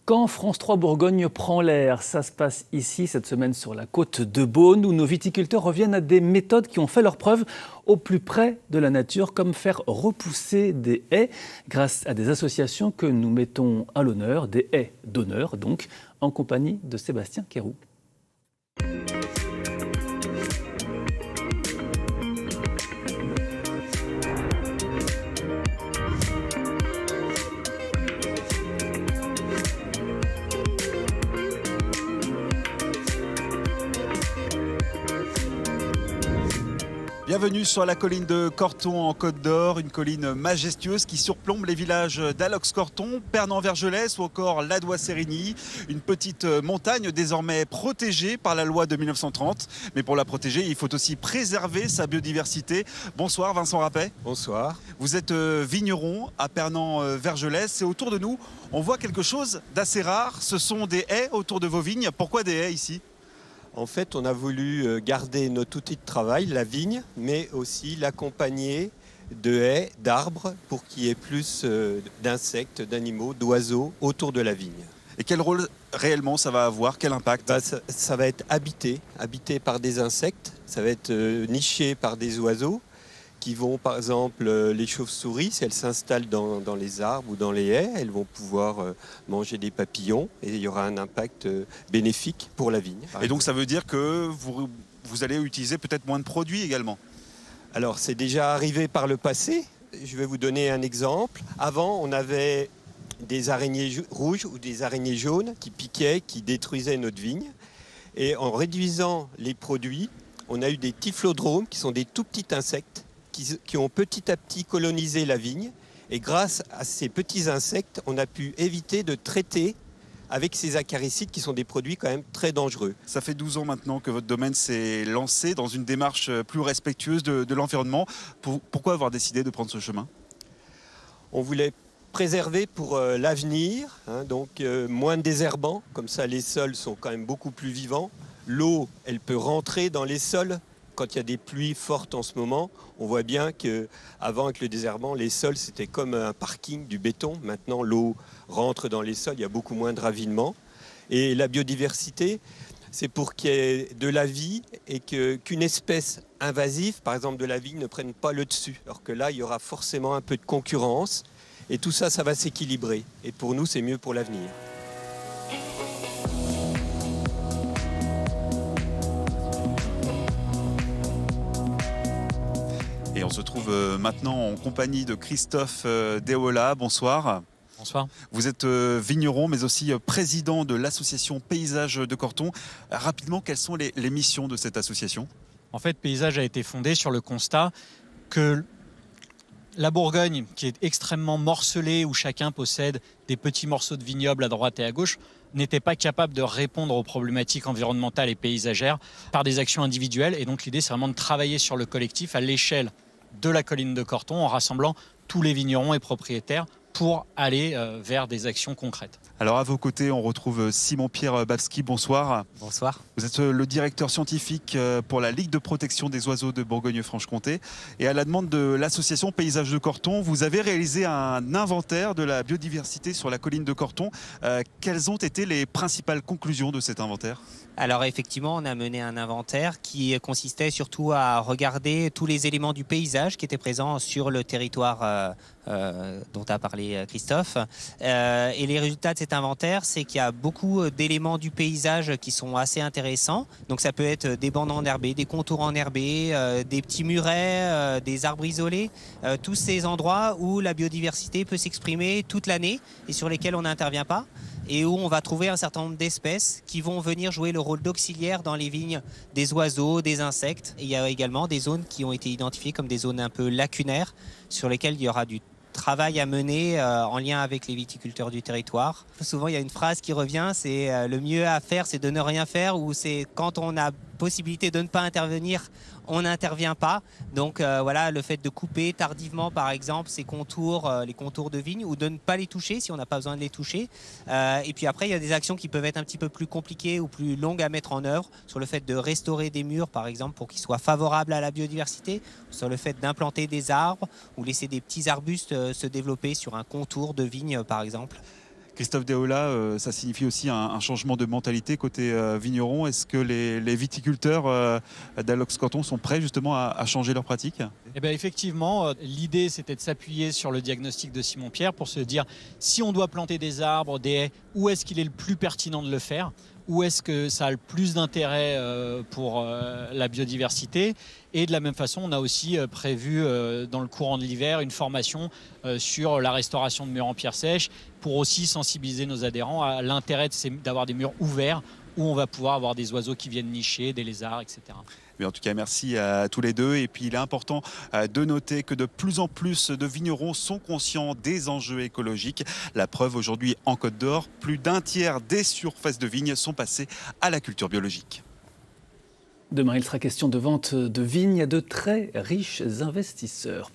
Quand France 3 Bourgogne prend l'air, ça se passe ici cette semaine sur la côte de Beaune où nos viticulteurs reviennent à des méthodes qui ont fait leurs preuves au plus près de la nature, comme faire repousser des haies grâce à des associations que nous mettons à l'honneur, des haies d'honneur donc, en compagnie de Sébastien Quéroux. Bienvenue sur la colline de Corton en Côte d'Or, une colline majestueuse qui surplombe les villages d'Alox-Corton, Pernan-Vergelès ou encore Ladois-Sérigny. Une petite montagne désormais protégée par la loi de 1930. Mais pour la protéger, il faut aussi préserver sa biodiversité. Bonsoir Vincent Rappet. Bonsoir. Vous êtes vigneron à Pernan-Vergelès et autour de nous, on voit quelque chose d'assez rare. Ce sont des haies autour de vos vignes. Pourquoi des haies ici ? En fait, on a voulu garder notre outil de travail, la vigne, mais aussi l'accompagner de haies, d'arbres, pour qu'il y ait plus d'insectes, d'animaux, d'oiseaux autour de la vigne. Et quel rôle réellement ça va avoir ? Quel impact ? Ça va être habité par des insectes, ça va être niché par des oiseaux qui vont, par exemple, les chauves-souris, si elles s'installent dans les arbres ou dans les haies, elles vont pouvoir manger des papillons et il y aura un impact bénéfique pour la vigne. Et donc ça veut dire que vous allez utiliser peut-être moins de produits également ? Alors c'est déjà arrivé par le passé. Je vais vous donner un exemple. Avant, on avait des araignées rouges ou des araignées jaunes qui piquaient, qui détruisaient notre vigne. Et en réduisant les produits, on a eu des typhlodromes qui sont des tout petits insectes qui ont petit à petit colonisé la vigne. Et grâce à ces petits insectes, on a pu éviter de traiter avec ces acaricides qui sont des produits quand même très dangereux. Ça fait 12 ans maintenant que votre domaine s'est lancé dans une démarche plus respectueuse de l'environnement. Pourquoi avoir décidé de prendre ce chemin ? On voulait préserver pour l'avenir, donc moins de désherbants, comme ça les sols sont quand même beaucoup plus vivants. L'eau, elle peut rentrer dans les sols. Quand il y a des pluies fortes en ce moment, on voit bien qu'avant, avec le désherbant, les sols, c'était comme un parking du béton. Maintenant, l'eau rentre dans les sols, il y a beaucoup moins de ravinement. Et la biodiversité, c'est pour qu'il y ait de la vie et qu'une espèce invasive, par exemple de la vigne, ne prenne pas le dessus. Alors que là, il y aura forcément un peu de concurrence. Et tout ça, ça va s'équilibrer. Et pour nous, c'est mieux pour l'avenir. Et on se trouve maintenant en compagnie de Christophe Deola. Bonsoir. Bonsoir. Vous êtes vigneron, mais aussi président de l'association Paysage de Corton. Rapidement, quelles sont les missions de cette association ? En fait, Paysage a été fondé sur le constat que la Bourgogne, qui est extrêmement morcelée, où chacun possède des petits morceaux de vignobles à droite et à gauche, n'était pas capable de répondre aux problématiques environnementales et paysagères par des actions individuelles. Et donc l'idée, c'est vraiment de travailler sur le collectif à l'échelle de la colline de Corton en rassemblant tous les vignerons et propriétaires pour aller vers des actions concrètes. Alors à vos côtés, on retrouve Simon-Pierre Babski. Bonsoir. Bonsoir. Vous êtes le directeur scientifique pour la Ligue de protection des oiseaux de Bourgogne-Franche-Comté. Et à la demande de l'association Paysage de Corton, vous avez réalisé un inventaire de la biodiversité sur la colline de Corton. Quelles ont été les principales conclusions de cet inventaire ? Alors effectivement, on a mené un inventaire qui consistait surtout à regarder tous les éléments du paysage qui étaient présents sur le territoire dont a parlé Christophe. Et les résultats de cet inventaire, c'est qu'il y a beaucoup d'éléments du paysage qui sont assez intéressants. Donc ça peut être des bandes enherbées, des contours enherbés, des petits murets, des arbres isolés. Tous ces endroits où la biodiversité peut s'exprimer toute l'année et sur lesquels on n'intervient pas. Et où on va trouver un certain nombre d'espèces qui vont venir jouer le rôle d'auxiliaire dans les vignes des oiseaux, des insectes. Et il y a également des zones qui ont été identifiées comme des zones un peu lacunaires sur lesquelles il y aura du travail à mener en lien avec les viticulteurs du territoire. Souvent, il y a une phrase qui revient, c'est le mieux à faire, c'est de ne rien faire, ou c'est quand on a possibilité de ne pas intervenir, on n'intervient pas. Donc voilà, le fait de couper tardivement, par exemple, ces contours, les contours de vigne, ou de ne pas les toucher si on n'a pas besoin de les toucher. Et puis après, il y a des actions qui peuvent être un petit peu plus compliquées ou plus longues à mettre en œuvre, sur le fait de restaurer des murs, par exemple, pour qu'ils soient favorables à la biodiversité, sur le fait d'implanter des arbres ou laisser des petits arbustes se développer sur un contour de vigne, par exemple. Christophe Deola, ça signifie aussi un changement de mentalité côté vigneron. Est-ce que les viticulteurs d'Alox-Corton sont prêts justement à changer leurs pratiques? Eh bien, effectivement, l'idée c'était de s'appuyer sur le diagnostic de Simon Pierre pour se dire si on doit planter des arbres, des haies, où est-ce qu'il est le plus pertinent de le faire, où est-ce que ça a le plus d'intérêt pour la biodiversité. Et de la même façon, on a aussi prévu dans le courant de l'hiver une formation sur la restauration de murs en pierre sèche pour aussi sensibiliser nos adhérents à l'intérêt d'avoir des murs ouverts où on va pouvoir avoir des oiseaux qui viennent nicher, des lézards, etc. Mais en tout cas, merci à tous les deux. Et puis, il est important de noter que de plus en plus de vignerons sont conscients des enjeux écologiques. La preuve, aujourd'hui, en Côte d'Or, plus d'un tiers des surfaces de vignes sont passées à la culture biologique. Demain, il sera question de vente de vignes à de très riches investisseurs.